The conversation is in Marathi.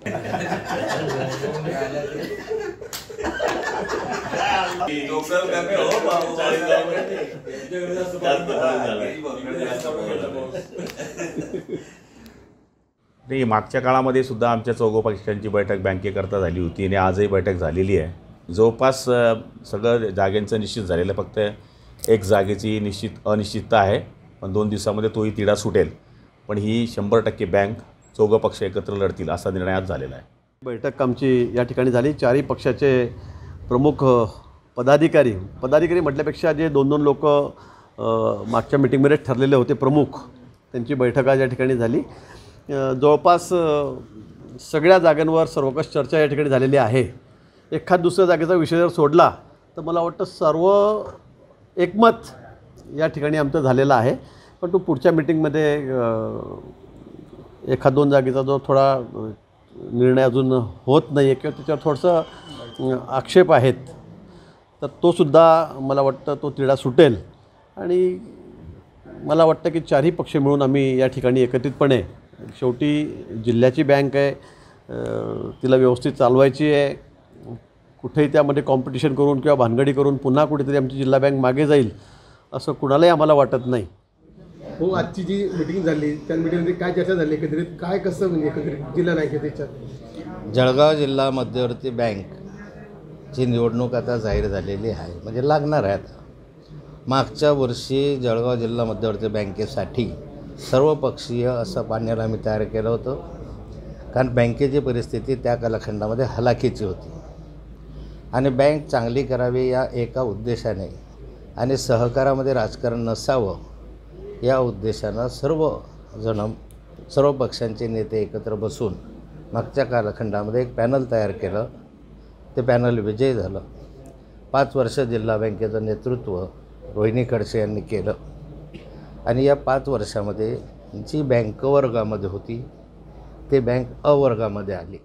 नाही, मागच्या काळामध्ये सुद्धा आमच्या चौघो पक्षांची बैठक बँकेकरता झाली होती आणि आजही बैठक झालेली आहे। जवळपास सगळं जागेंचं निश्चित झालेलं, फक्त एक जागेची अनिश्चितता आहे, पण 2 दिवसामध्ये तोही तिढा सुटेल। पण ही 100% बँक चौघं पक्ष एकत्र लढतील असा निर्णय आज झालेला आहे। बैठक आमची या ठिकाणी झाली। चारही पक्षाचे प्रमुख पदाधिकारी म्हटल्यापेक्षा जे 2-2 लोक मागच्या मीटिंगमध्ये ठरलेले होते प्रमुख, त्यांची बैठक आज या ठिकाणी झाली। जवळपास सगळ्या जागांवर सर्वकष चर्चा या ठिकाणी झालेली आहे। एखाद दुसऱ्या जागेचा विषय जर सोडला तर मला वाटतं सर्व एकमत या ठिकाणी आमचं झालेलं आहे। पण तो पुढच्या मीटिंगमध्ये एखाद 2 जागेचा जो थोडा निर्णय अजून होत नाही आहे किंवा त्याच्यावर थोडंसं आक्षेप आहेत, तर तोसुद्धा मला वाटतं तो तिढा सुटेल आणि मला वाटतं की चारही पक्ष मिळून आम्ही या ठिकाणी एकत्रितपणे, शेवटी जिल्ह्याची बँक आहे, तिला व्यवस्थित चालवायची आहे। कुठेही त्यामध्ये कॉम्पिटिशन करून किंवा भानगडी करून पुन्हा कुठेतरी आमची जिल्हा बँक मागे जाईल असं कुणालाही आम्हाला वाटत नाही। हो, आजची जी मीटिंग झाली त्या मीटिंगमध्ये काय चर्चा झाली, एकत्रित काय कसं म्हणजे एकत्रित जिल्हा बँकेच्या जळगाव जिल्हा मध्यवर्ती बँकची निवडणूक आता जाहीर झालेली आहे, म्हणजे लागणार आहे आता। मागच्या वर्षी जळगाव जिल्हा मध्यवर्ती बँकेसाठी सर्वपक्षीय असं पॅनल आम्ही तयार केलं होतं, कारण बँकेची परिस्थिती त्या कालखंडामध्ये हलाखीची होती आणि बँक चांगली करावी या एका उद्देशाने आणि सहकारामध्ये राजकारण नसावं या उद्देशानं सर्व पक्षांचे नेते एकत्र बसून मागच्या कालखंडामध्ये एक पॅनल तयार केलं। ते पॅनल विजयी झालं। 5 वर्ष जिल्हा बँकेचं नेतृत्व रोहिणी खडसे यांनी केलं आणि या 5 वर्षामध्ये जी बँक वर्गामध्ये होती ते बँक अ वर्गामध्ये आली।